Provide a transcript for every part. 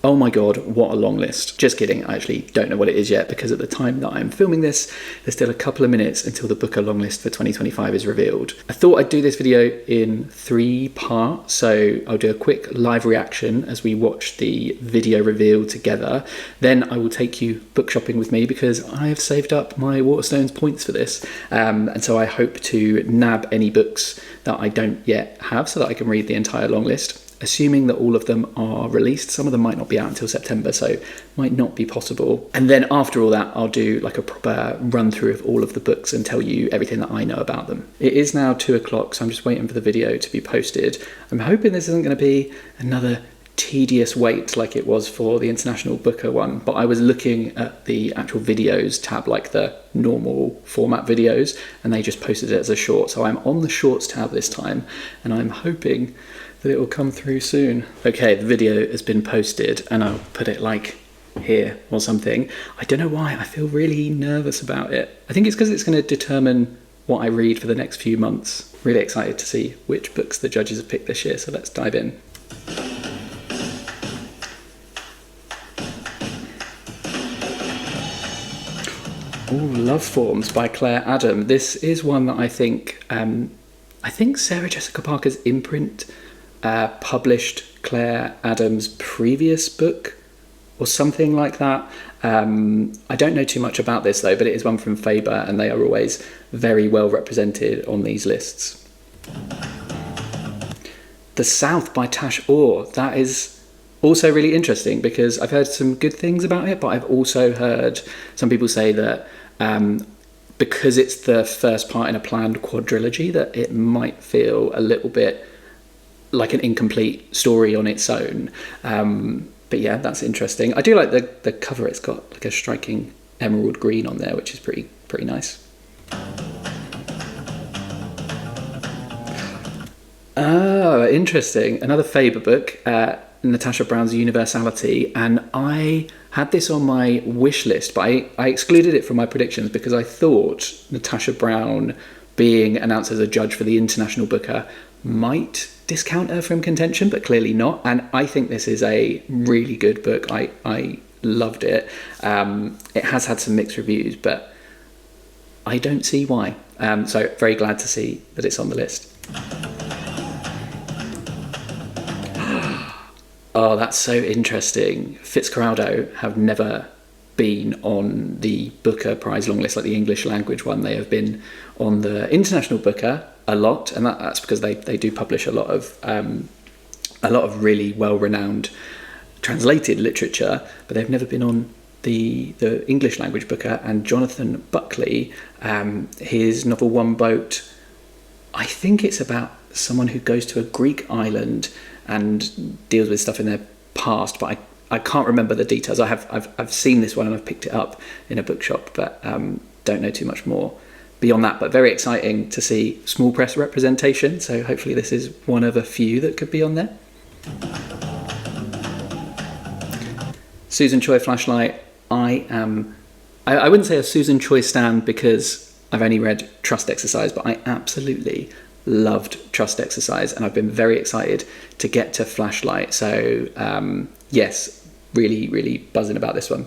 Oh my god, what a long list. Just kidding, I actually don't know what it is yet, because at the time that I'm filming this, there's still a couple of minutes until the Booker long list for 2025 is revealed. I thought I'd do this video in 3 parts, so I'll do a quick live reaction as we watch the video reveal together. Then I will take you book shopping with me, because I have saved up my Waterstones points for this, and so I hope to nab any books that I don't yet have so that I can read the entire long list. Assuming that all of them are released. Some of them might not be out until September, so might not be possible. And then after all that, I'll do like a proper run through of all of the books and tell you everything that I know about them. It is now 2 o'clock, so I'm just waiting for the video to be posted. I'm hoping this isn't going to be another tedious wait like it was for the International Booker one, but I was looking at the actual videos tab, like the normal format videos, and they just posted it as a short. So I'm on the shorts tab this time, and I'm hoping that it will come through soon. Okay, the video has been posted, and I'll put it like here or something. I don't know why, I feel really nervous about it. I think it's because it's going to determine what I read for the next few months. Really excited to see which books the judges have picked this year, so let's dive in. Oh, Love Forms by Claire Adam. This is one that I think Sarah Jessica Parker's imprint published Claire Adams' previous book or something like that. I don't know too much about this though, but it is one from Faber, and they are always very well represented on these lists. The South by Tash Aw. That is also really interesting, because I've heard some good things about it, but I've also heard some people say that because it's the first part in a planned quadrilogy, that it might feel a little bit like an incomplete story on its own. But yeah, that's interesting. I do like the cover. It's got like a striking emerald green on there, which is pretty nice. Oh, interesting. Another Faber book, Natasha Brown's Universality, and I had this on my wish list, but I excluded it from my predictions because I thought Natasha Brown being announced as a judge for the International Booker might discount her from contention, but clearly not. And I think this is a really good book. I loved it. It has had some mixed reviews, but I don't see why. So very glad to see that it's on the list. Oh, that's so interesting. Fitzcarraldo have never been on the Booker Prize long list, like the English language one. They have been on the International Booker a lot, and that's because they do publish a lot of really well-renowned translated literature, but they've never been on the English language Booker. And Jonathan Buckley, his novel One Boat, I think it's about someone who goes to a Greek island and deals with stuff in their past, but I can't remember the details. I've seen this one and I've picked it up in a bookshop, but don't know too much more beyond that. But very exciting to see small press representation, so hopefully this is one of a few that could be on there. Susan Choi Flashlight. I wouldn't say a Susan Choi stan because I've only read Trust Exercise, but I absolutely loved Trust Exercise, and I've been very excited to get to Flashlight. So yes, really buzzing about this one.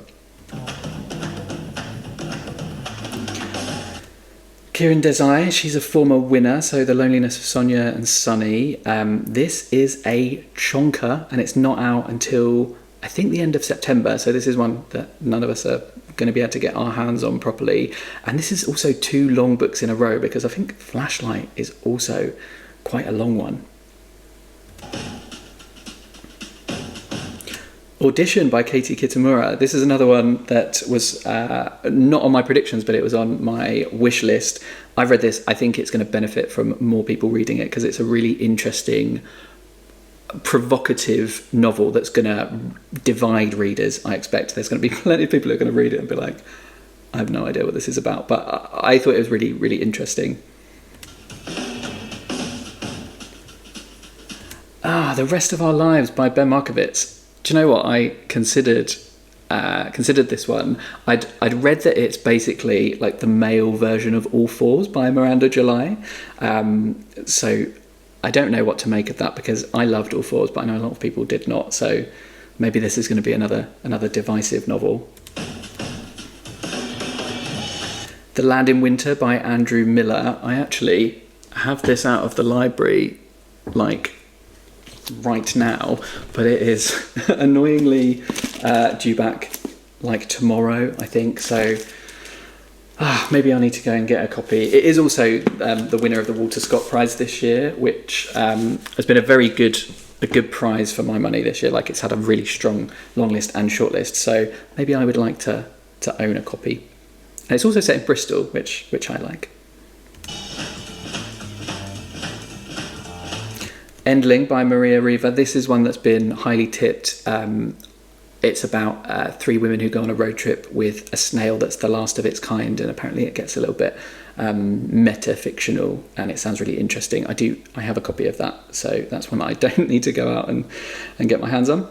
Kiran Desai, she's a former winner, so The Loneliness of Sonia and Sunny. This is a chonker, and it's not out until I think the end of September, so this is one that none of us are going to be able to get our hands on properly. And this is also 2 long books in a row, because I think Flashlight is also quite a long one. Audition by Katie Kitamura. This is another one that was not on my predictions, but it was on my wish list. I've read this. I think it's going to benefit from more people reading it, because it's a really interesting, provocative novel that's going to divide readers. I expect there's going to be plenty of people who are going to read it and be like, I have no idea what this is about, but I thought it was really interesting. The Rest of Our Lives by Ben Markovits. Do you know what? I considered this one. I'd read that it's basically like the male version of All Fours by Miranda July, so I don't know what to make of that, because I loved All Fours, but I know a lot of people did not. So maybe this is going to be another divisive novel. The Land in Winter by Andrew Miller. I actually have this out of the library like right now, but it is annoyingly due back like tomorrow, I think. So maybe I need to go and get a copy. It is also the winner of the Walter Scott Prize this year, which has been a good prize for my money this year. Like, it's had a really strong long list and short list. So maybe I would like to own a copy. And it's also set in Bristol, which I like. Endling by Maria Reva. This is one that's been highly tipped. It's about 3 women who go on a road trip with a snail that's the last of its kind, and apparently it gets a little bit meta-fictional, and it sounds really interesting. I have a copy of that, so that's one that I don't need to go out and get my hands on.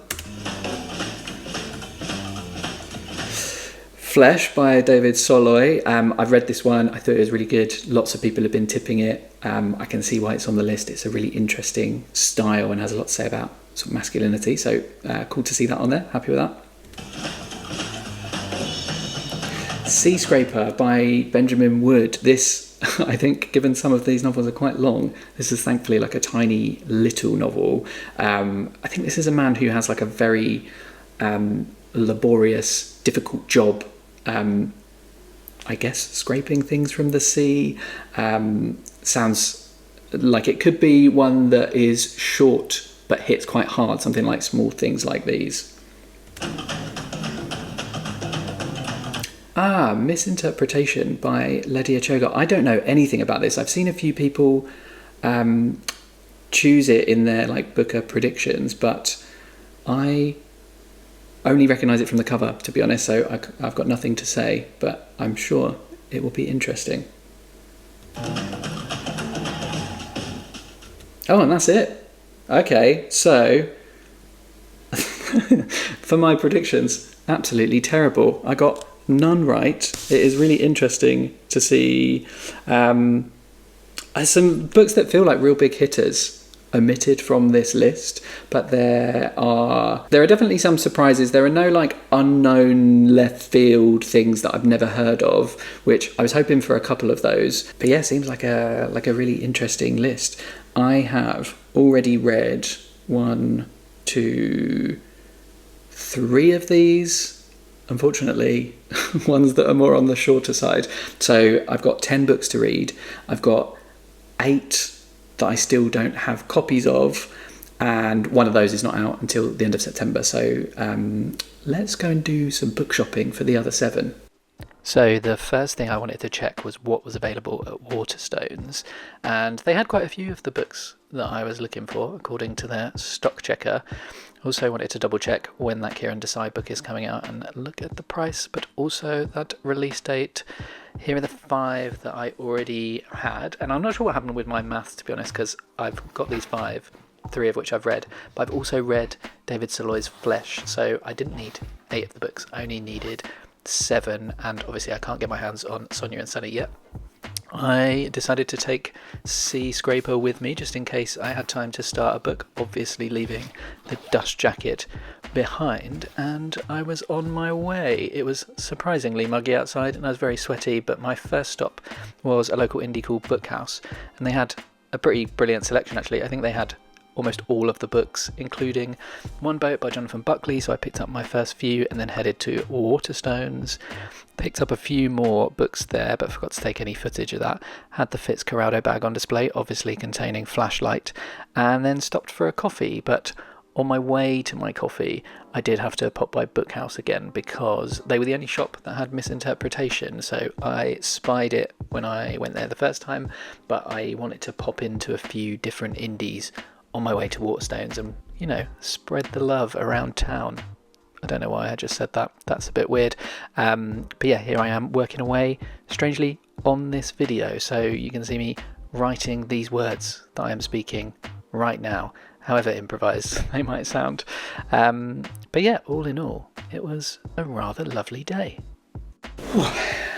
Flesh by David Szalay. I've read this one. I thought it was really good. Lots of people have been tipping it. I can see why it's on the list. It's a really interesting style and has a lot to say about sort of masculinity. So cool to see that on there. Happy with that. Sea Scraper by Benjamin Wood. This, I think, given some of these novels are quite long, this is thankfully like a tiny little novel. I think this is a man who has like a very laborious, difficult job. I guess scraping things from the sea. Sounds like it could be one that is short but hits quite hard, something like Small Things Like These. Misinterpretation by Lydia Choga. I don't know anything about this. I've seen a few people choose it in their like Booker predictions, but I only recognise it from the cover, to be honest, so I've got nothing to say, but I'm sure it will be interesting. Oh, and that's it. Okay, so for my predictions, absolutely terrible. I got none right. It is really interesting to see some books that feel like real big hitters omitted from this list, but there are definitely some surprises. There are no like unknown left field things that I've never heard of, which I was hoping for a couple of those. But yeah, seems like a really interesting list. I have already read 1, 2, 3 of these, unfortunately, ones that are more on the shorter side. So I've got 10 books to read. I've got 8 that I still don't have copies of, and one of those is not out until the end of September. So let's go and do some book shopping for the other 7. So the first thing I wanted to check was what was available at Waterstones, and they had quite a few of the books that I was looking for according to their stock checker. Also wanted to double check when that Kiran Desai book is coming out and look at the price, but also that release date. Here are the 5 that I already had, and I'm not sure what happened with my maths, to be honest, because I've got these 5, 3 of which I've read, but I've also read David Szalay's Flesh, so I didn't need 8 of the books, I only needed 7, and obviously I can't get my hands on Sonia and Szalay yet. I decided to take Sea Scraper with me just in case I had time to start a book, obviously leaving the dust jacket behind, and I was on my way. It was surprisingly muggy outside and I was very sweaty, but my first stop was a local indie called Bookhouse, and they had a pretty brilliant selection actually. I think they had almost all of the books, including One Boat by Jonathan Buckley, so I picked up my first few and then headed to Waterstones. Picked up a few more books there, but forgot to take any footage of that. Had the Fitzcarraldo bag on display, obviously containing Flashlight, and then stopped for a coffee, but on my way to my coffee, I did have to pop by Bookhouse again because they were the only shop that had Misinterpretation, so I spied it when I went there the first time, but I wanted to pop into a few different indies on my way to Waterstones and, you know, spread the love around town. I don't know why I just said that. That's a bit weird. But yeah, here I am working away, strangely, on this video. So you can see me writing these words that I am speaking right now, however improvised they might sound. But yeah, all in all, it was a rather lovely day.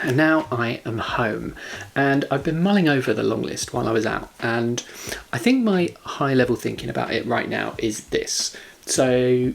And now I am home, and I've been mulling over the long list while I was out, and I think my high level thinking about it right now is this. So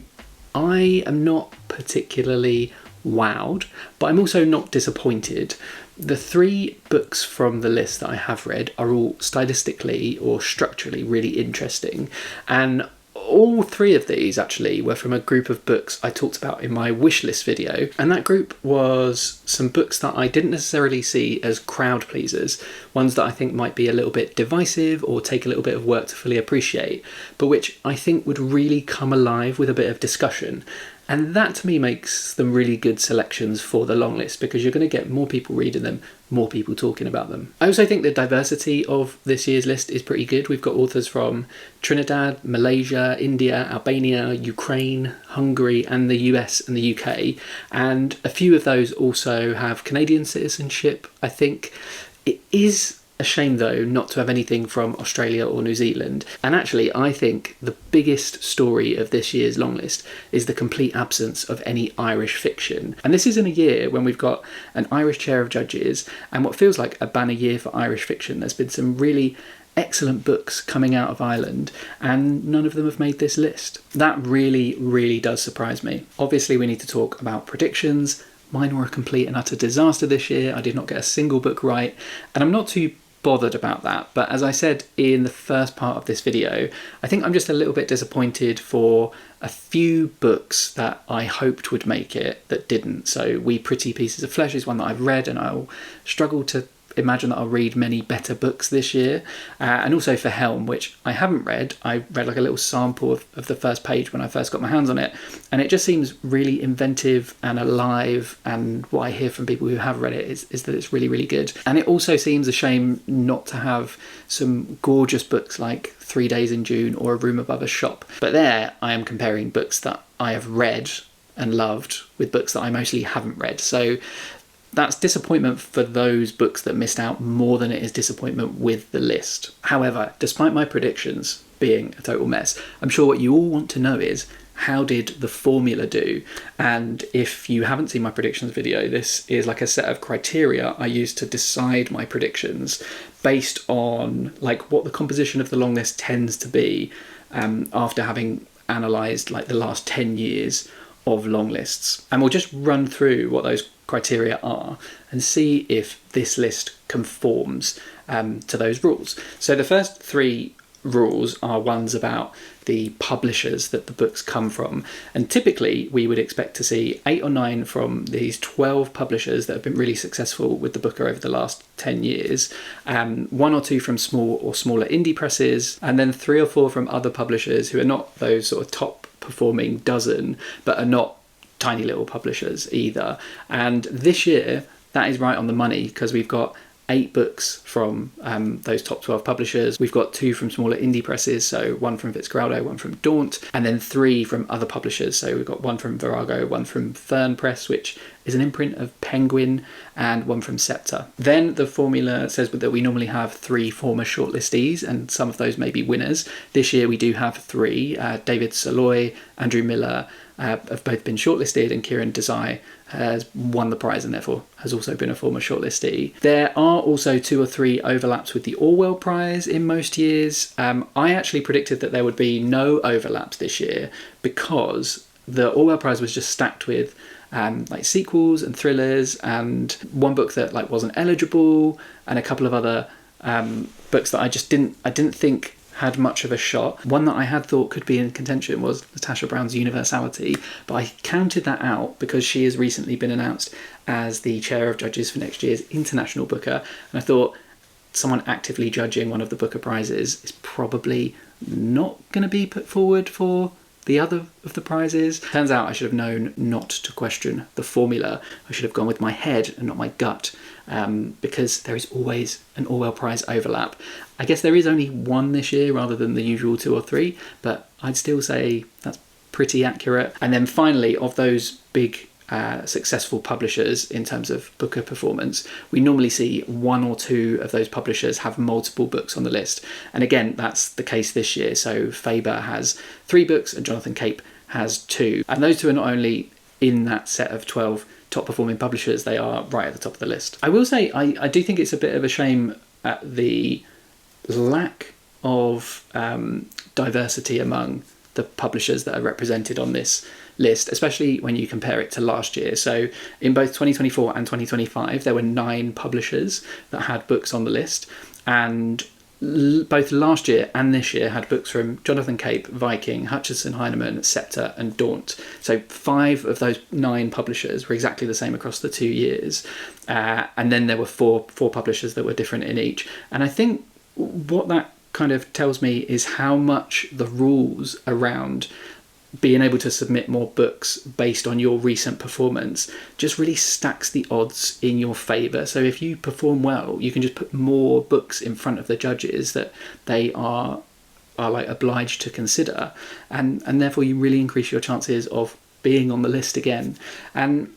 I am not particularly wowed, but I'm also not disappointed. The 3 books from the list that I have read are all stylistically or structurally really interesting, and all 3 of these actually were from a group of books I talked about in my wishlist video, and that group was some books that I didn't necessarily see as crowd pleasers, ones that I think might be a little bit divisive or take a little bit of work to fully appreciate, but which I think would really come alive with a bit of discussion. And that to me makes them really good selections for the long list, because you're going to get more people reading them, more people talking about them. I also think the diversity of this year's list is pretty good. We've got authors from Trinidad, Malaysia, India, Albania, Ukraine, Hungary, and the US and the UK. And a few of those also have Canadian citizenship, I think. It is a shame, though, not to have anything from Australia or New Zealand. And actually, I think the biggest story of this year's longlist is the complete absence of any Irish fiction. And this is in a year when we've got an Irish chair of judges and what feels like a banner year for Irish fiction. There's been some really excellent books coming out of Ireland, and none of them have made this list. That really, really does surprise me. Obviously, we need to talk about predictions. Mine were a complete and utter disaster this year. I did not get a single book right, and I'm not too bothered about that. But as I said in the first part of this video, I think I'm just a little bit disappointed for a few books that I hoped would make it that didn't. So We Pretty Pieces of Flesh is one that I've read, and I'll struggle to imagine that I'll read many better books this year. And also for Helm, which I haven't read. I read like a little sample of the first page when I first got my hands on it, and it just seems really inventive and alive, and what I hear from people who have read it is that it's really, really good. And it also seems a shame not to have some gorgeous books like 3 Days in June or A Room Above a Shop. But there I am comparing books that I have read and loved with books that I mostly haven't read. So that's disappointment for those books that missed out more than it is disappointment with the list. However, despite my predictions being a total mess, I'm sure what you all want to know is, how did the formula do? And if you haven't seen my predictions video, this is like a set of criteria I use to decide my predictions based on like what the composition of the long list tends to be after having analysed like the last 10 years of long lists. And we'll just run through what those criteria are and see if this list conforms to those rules. So the first 3 rules are ones about the publishers that the books come from, and typically we would expect to see 8 or 9 from these 12 publishers that have been really successful with the book over the last 10 years, 1 or 2 from small or smaller indie presses, and then 3 or 4 from other publishers who are not those sort of top performing dozen but are not tiny little publishers either. And this year that is right on the money, because we've got 8 books from those top 12 publishers. We've got 2 from smaller indie presses, so 1 from Fitzgerald, 1 from Daunt, and then 3 from other publishers. So we've got 1 from Virago, 1 from Fern Press, which is an imprint of Penguin, and 1 from Scepter. Then the formula says that we normally have 3 former shortlistees, and some of those may be winners. This year we do have 3. David Szalay, Andrew Miller have both been shortlisted, and Kiran Desai has won the prize and therefore has also been a former shortlistee. There are also 2 or 3 overlaps with the Orwell Prize in most years. I actually predicted that there would be no overlaps this year because the Orwell Prize was just stacked with like sequels and thrillers, and one book that like wasn't eligible, and a couple of other books that I didn't think had much of a shot. One that I had thought could be in contention was Natasha Brown's Universality, but I counted that out because she has recently been announced as the chair of judges for next year's International Booker, and I thought someone actively judging one of the Booker prizes is probably not going to be put forward for the other of the prizes. Turns out I should have known not to question the formula. I should have gone with my head and not my gut, because there is always an Orwell Prize overlap. I guess there is only 1 this year rather than the usual 2 or 3, but I'd still say that's pretty accurate. And then finally, of those big successful publishers in terms of Booker performance, we normally see 1 or 2 of those publishers have multiple books on the list. And again, that's the case this year. So Faber has 3 books and Jonathan Cape has 2. And those 2 are not only in that set of 12 top performing publishers, they are right at the top of the list. I will say I do think it's a bit of a shame at the lack of diversity among the publishers that are represented on this list, especially when you compare it to last year. So in both 2024 and 2025, there were 9 publishers that had books on the list, and both last year and this year had books from Jonathan Cape, Viking, Huchinson Heinemann, Scepter and Daunt. So 5 of those 9 publishers were exactly the same across the 2 years. And then there were four publishers that were different in each. And I think what that kind of tells me is how much the rules around being able to submit more books based on your recent performance just really stacks the odds in your favour. So if you perform well, you can just put more books in front of the judges that they are like obliged to consider, and therefore you really increase your chances of being on the list again. And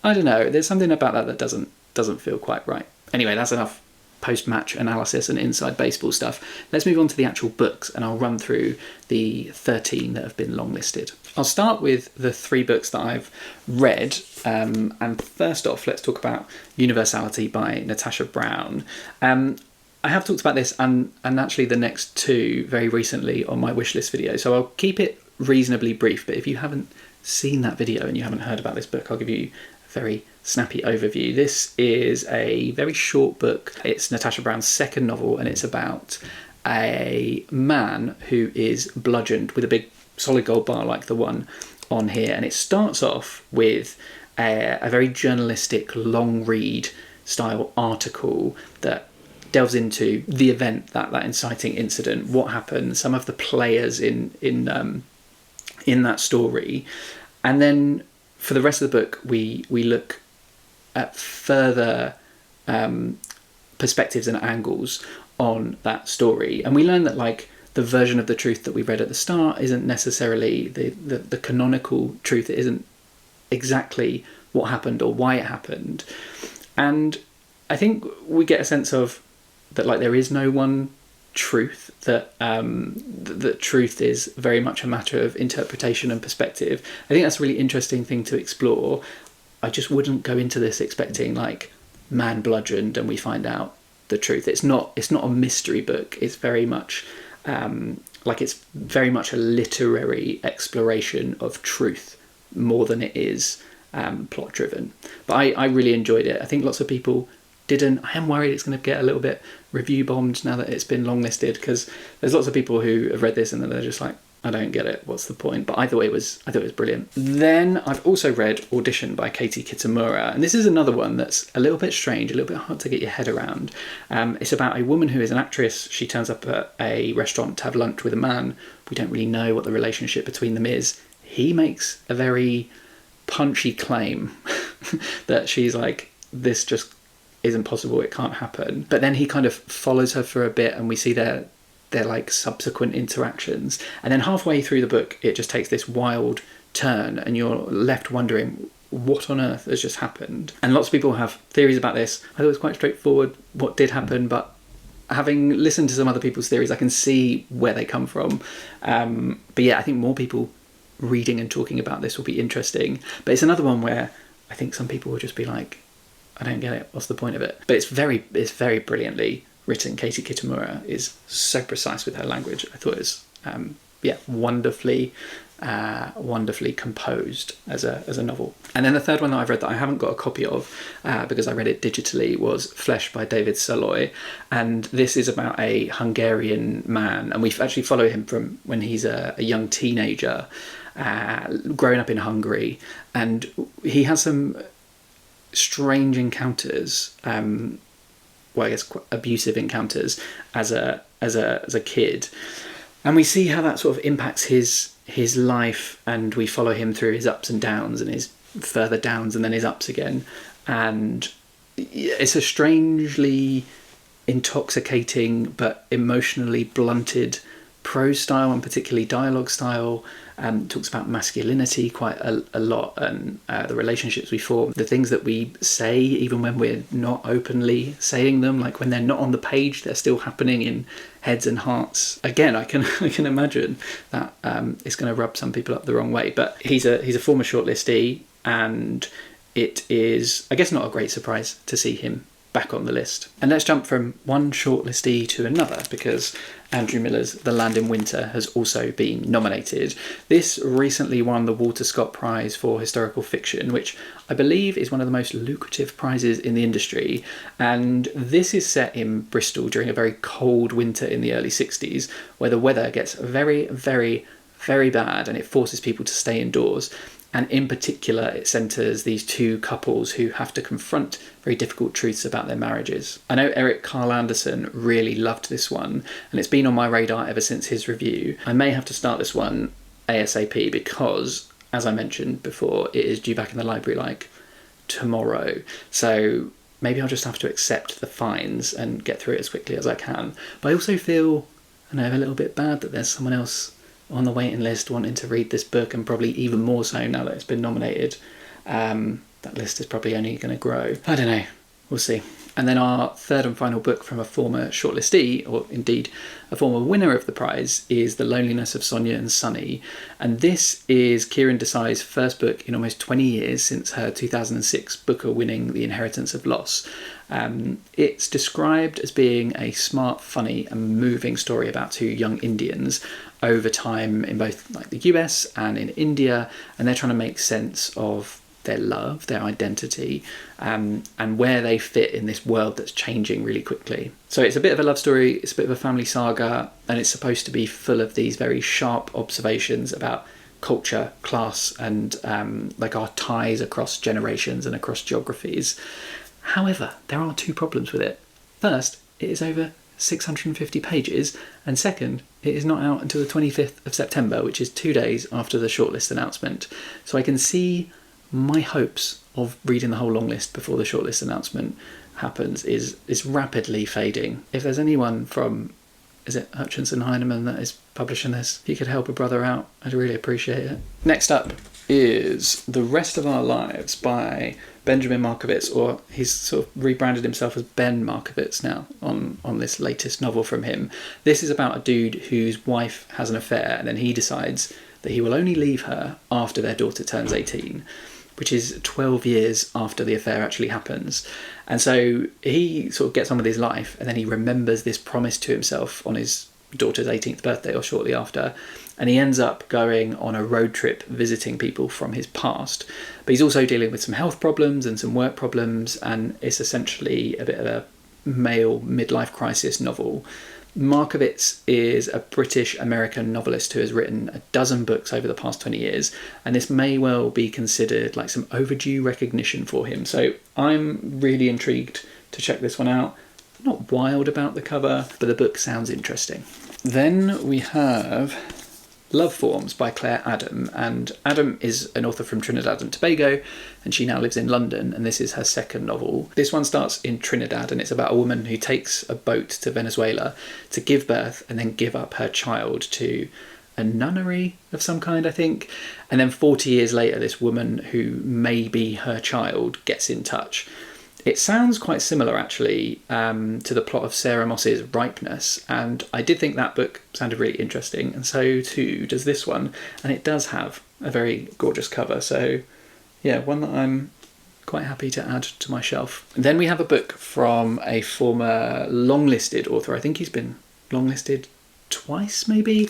I don't know, there's something about that doesn't feel quite right. Anyway, that's enough post-match analysis and inside baseball stuff. Let's move on to the actual books, and I'll run through the 13 that have been longlisted. I'll start with the 3 books that I've read, and first off, let's talk about Universality by Natasha Brown. I have talked about this and actually the next 2 very recently on my wishlist video, so I'll keep it reasonably brief, but if you haven't seen that video and you haven't heard about this book, I'll give you a very snappy overview. This is a very short book. It's Natasha Brown's second novel, and it's about a man who is bludgeoned with a big solid gold bar like the one on here. And it starts off with a very journalistic long read style article that delves into the event, that inciting incident, what happened, some of the players in that story. And then for the rest of the book, we look at further perspectives and angles on that story, and we learn that like the version of the truth that we read at the start isn't necessarily the canonical truth. It isn't exactly what happened or why it happened, and I think we get a sense of that like there is no one truth, that that truth is very much a matter of interpretation and perspective. I think that's a really interesting thing to explore. I just wouldn't go into this expecting like man bludgeoned and we find out the truth. It's not a mystery book. It's very much it's very much a literary exploration of truth more than it is plot driven. But I really enjoyed it. I think lots of people didn't. I am worried it's going to get a little bit review bombed now that it's been longlisted, because there's lots of people who have read this and then they're just like, I don't get it, what's the point? But I thought it was brilliant. Then I've also read Audition by Katie Kitamura, and this is another one that's a little bit strange, a little bit hard to get your head around. It's about a woman who is an actress. She turns up at a restaurant to have lunch with a man. We don't really know what the relationship between them is. He makes a very punchy claim that she's like, this just isn't possible, it can't happen. But then he kind of follows her for a bit, and we see their like subsequent interactions, and then halfway through the book it just takes this wild turn and you're left wondering what on earth has just happened. And lots of people have theories about this. I thought it was quite straightforward what did happen, but having listened to some other people's theories, I can see where they come from. But yeah, I think more people reading and talking about this will be interesting. But it's another one where I think some people will just be like, I don't get it, what's the point of it? But it's very brilliantly written. Katie Kitamura is so precise with her language. I thought it was wonderfully composed as a novel. And then the third one that I've read that I haven't got a copy of because I read it digitally was Flesh by David Szalay, and this is about a Hungarian man, and we actually follow him from when he's a young teenager growing up in Hungary, and he has some strange encounters, I guess quite abusive encounters as a kid, and we see how that sort of impacts his life, and we follow him through his ups and downs and his further downs and then his ups again, and it's a strangely intoxicating but emotionally blunted prose style, and particularly dialogue style. Talks about masculinity quite a lot, and the relationships we form, the things that we say even when we're not openly saying them, like when they're not on the page, they're still happening in heads and hearts. Again, I can imagine that it's going to rub some people up the wrong way. But he's a former shortlistee, and it is, I guess, not a great surprise to see him back on the list. And let's jump from one shortlistee to another, because Andrew Miller's The Land in Winter has also been nominated. This recently won the Walter Scott Prize for Historical Fiction, which I believe is one of the most lucrative prizes in the industry. And this is set in Bristol during a very cold winter in the early 60s, where the weather gets very, very, very bad and it forces people to stay indoors. And in particular, it centres these two couples who have to confront very difficult truths about their marriages. I know Eric Carl Anderson really loved this one, and it's been on my radar ever since his review. I may have to start this one ASAP because, as I mentioned before, it is due back in the library like tomorrow. So maybe I'll just have to accept the fines and get through it as quickly as I can. But I also feel, a little bit bad that there's someone else on the waiting list wanting to read this book, and probably even more so now that it's been nominated. That list is probably only going to grow. I don't know. We'll see. And then our third and final book from a former shortlistee, or indeed a former winner of the prize, is The Loneliness of Sonia and Sonny. And this is Kiran Desai's first book in almost 20 years since her 2006 Booker winning The Inheritance of Loss. It's described as being a smart, funny and moving story about two young Indians over time in both the US and in India, and they're trying to make sense of their love, their identity, and where they fit in this world that's changing really quickly. So it's a bit of a love story, it's a bit of a family saga, and it's supposed to be full of these very sharp observations about culture, class, and our ties across generations and across geographies. However, there are two problems with it. First, it is over 650 pages, and second, it is not out until the 25th of September, which is 2 days after the shortlist announcement. So I can see my hopes of reading the whole long list before the shortlist announcement happens is rapidly fading. If there's anyone from, is it Huchinson Heinemann that is publishing this, if you could help a brother out, I'd really appreciate it. Next up is The Rest of Our Lives by Benjamin Markovits, or he's sort of rebranded himself as Ben Markovits now on this latest novel from him. This is about a dude whose wife has an affair, and then he decides that he will only leave her after their daughter turns 18, which is 12 years after the affair actually happens. And so he sort of gets on with his life, and then he remembers this promise to himself on his daughter's 18th birthday or shortly after, and he ends up going on a road trip visiting people from his past. But he's also dealing with some health problems and some work problems, and it's essentially a bit of a male midlife crisis novel. Markovits is a British-American novelist who has written a dozen books over the past 20 years, and this may well be considered like some overdue recognition for him. So I'm really intrigued to check this one out. I'm not wild about the cover, but the book sounds interesting. Then we have Love Forms by Claire Adam, and Adam is an author from Trinidad and Tobago, and she now lives in London, and this is her second novel. This one starts in Trinidad, and it's about a woman who takes a boat to Venezuela to give birth and then give up her child to a nunnery of some kind, I think. And then 40 years later, this woman who may be her child gets in touch. It sounds quite similar, actually, to the plot of Sarah Moss's Ripeness, and I did think that book sounded really interesting, and so too does this one, and it does have a very gorgeous cover, so yeah, one that I'm quite happy to add to my shelf. And then we have a book from a former long-listed author. I think he's been long-listed twice, maybe.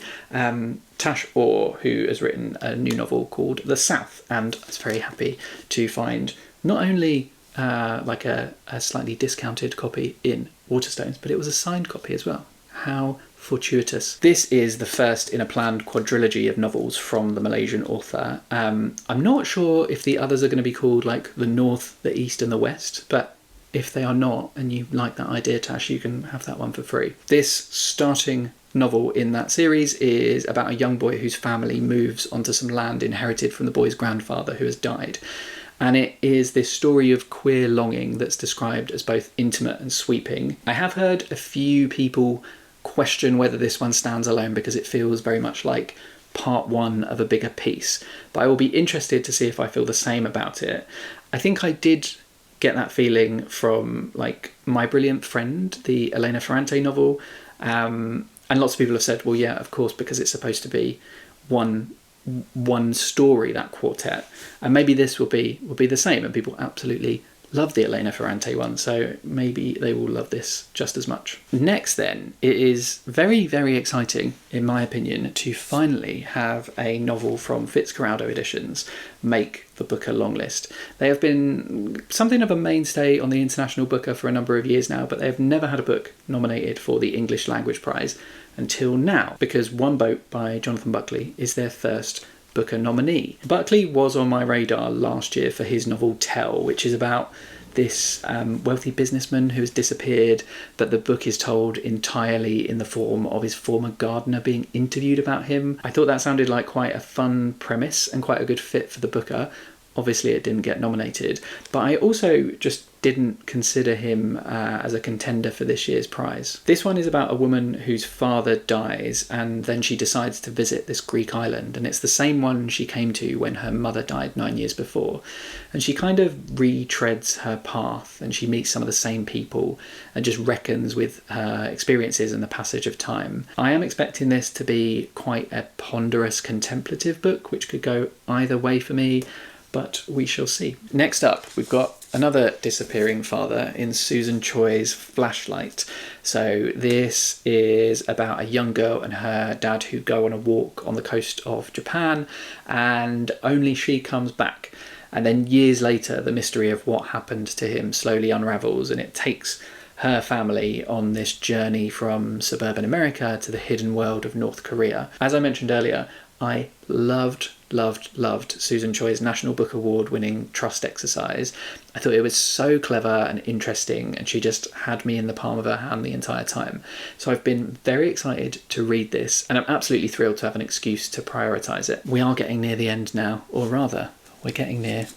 Tash Aw, who has written a new novel called The South, and I was very happy to find not only a slightly discounted copy in Waterstones, but it was a signed copy as well. How fortuitous. This is the first in a planned quadrilogy of novels from the Malaysian author. I'm not sure if the others are going to be called like The North, The East and The West, but if they are not, and you like that idea, Tash, you can have that one for free. This starting novel in that series is about a young boy whose family moves onto some land inherited from the boy's grandfather who has died. And it is this story of queer longing that's described as both intimate and sweeping. I have heard a few people question whether this one stands alone because it feels very much like part one of a bigger piece. But I will be interested to see if I feel the same about it. I think I did get that feeling from like My Brilliant Friend, the Elena Ferrante novel. And lots of people have said, well, yeah, of course, because it's supposed to be one story, that quartet, and maybe this will be the same, and people absolutely love the Elena Ferrante one, so maybe they will love this just as much. Next then, it is very, very exciting, in my opinion, to finally have a novel from Fitzcarraldo Editions make the Booker longlist. They have been something of a mainstay on the International Booker for a number of years now, but they have never had a book nominated for the English Language Prize until now, because One Boat by Jonathan Buckley is their first Booker nominee. Buckley was on my radar last year for his novel Tell, which is about this wealthy businessman who has disappeared, but the book is told entirely in the form of his former gardener being interviewed about him. I thought that sounded like quite a fun premise and quite a good fit for the Booker. Obviously it didn't get nominated, but I also just didn't consider him as a contender for this year's prize. This one is about a woman whose father dies and then she decides to visit this Greek island, and it's the same one she came to when her mother died 9 years before. And she kind of retreads her path and she meets some of the same people and just reckons with her experiences and the passage of time. I am expecting this to be quite a ponderous contemplative book, which could go either way for me, but we shall see. Next up, we've got another disappearing father in Susan Choi's Flashlight. So this is about a young girl and her dad who go on a walk on the coast of Japan, and only she comes back. And then years later, the mystery of what happened to him slowly unravels, and it takes her family on this journey from suburban America to the hidden world of North Korea. As I mentioned earlier, I loved Susan Choi's National Book Award winning Trust exercise. I thought it was so clever and interesting, and she just had me in the palm of her hand the entire time. So I've been very excited to read this, and I'm absolutely thrilled to have an excuse to prioritise it. We are getting near the end now, or rather, we're getting near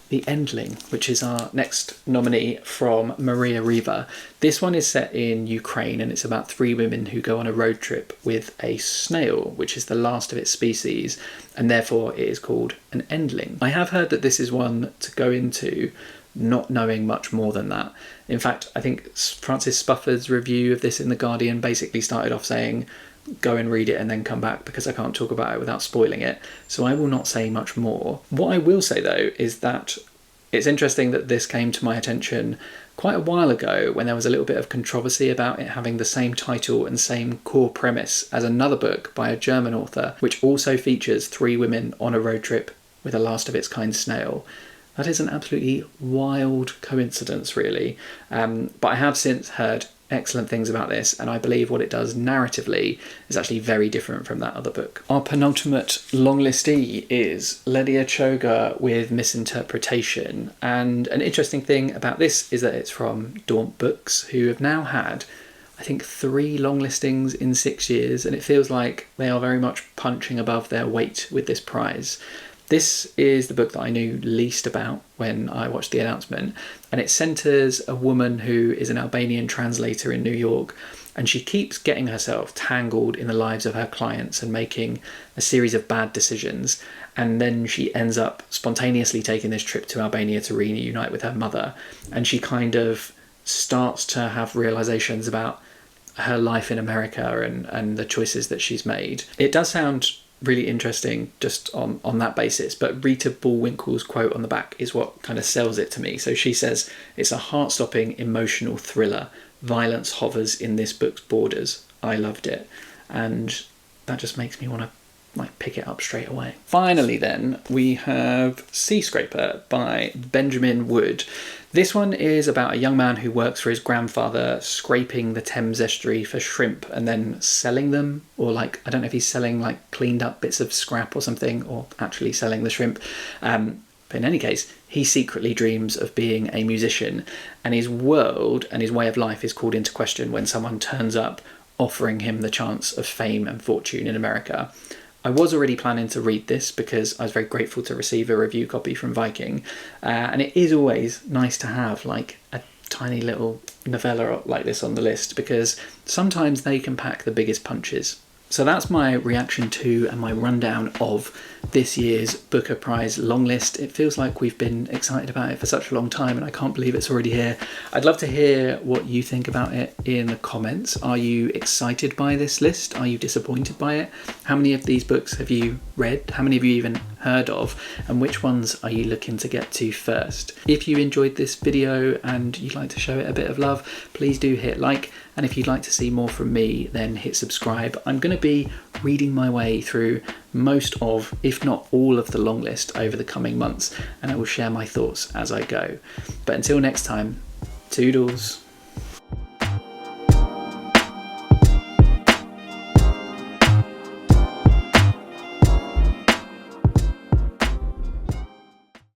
the Endling, which is our next nominee from Maria Reva. This one is set in Ukraine, and it's about 3 women who go on a road trip with a snail, which is the last of its species, and therefore it is called an Endling. I have heard that this is one to go into not knowing much more than that. In fact, I think Francis Spufford's review of this in The Guardian basically started off saying, go and read it and then come back because I can't talk about it without spoiling it. So I will not say much more. What I will say though is that it's interesting that this came to my attention quite a while ago when there was a little bit of controversy about it having the same title and same core premise as another book by a German author, which also features 3 women on a road trip with a last of its kind snail. That is an absolutely wild coincidence, really. But I have since heard excellent things about this, and I believe what it does narratively is actually very different from that other book. Our penultimate longlistee is Ledia Choga with Misinterpretation, and an interesting thing about this is that it's from Daunt Books, who have now had, I think, 3 long listings in 6 years, and it feels like they are very much punching above their weight with this prize. This is the book that I knew least about when I watched the announcement, and it centres a woman who is an Albanian translator in New York, and she keeps getting herself tangled in the lives of her clients and making a series of bad decisions, and then she ends up spontaneously taking this trip to Albania to reunite with her mother, and she kind of starts to have realisations about her life in America and the choices that she's made. It does sound really interesting just on that basis, but Rita Bullwinkle's quote on the back is what kind of sells it to me. So she says, it's a heart-stopping emotional thriller. Violence hovers in this book's borders. I loved it. And that just makes me want to pick it up straight away. Finally then, we have Sea Scraper by Benjamin Wood. This one is about a young man who works for his grandfather scraping the Thames estuary for shrimp and then selling them, or I don't know if he's selling cleaned up bits of scrap or something, or actually selling the shrimp. But in any case, he secretly dreams of being a musician, and his world and his way of life is called into question when someone turns up offering him the chance of fame and fortune in America. I was already planning to read this because I was very grateful to receive a review copy from Viking, and it is always nice to have a tiny little novella like this on the list, because sometimes they can pack the biggest punches. So that's my reaction to and my rundown of this year's Booker Prize long list. It feels like we've been excited about it for such a long time, and I can't believe it's already here. I'd love to hear what you think about it in the comments. Are you excited by this list? Are you disappointed by it? How many of these books have you read? How many of you even heard of, and which ones are you looking to get to first? If you enjoyed this video and you'd like to show it a bit of love, please do hit like, and if you'd like to see more from me, then hit subscribe. I'm going to be reading my way through most of, if not all of, the long list over the coming months, and I will share my thoughts as I go. But until next time, toodles.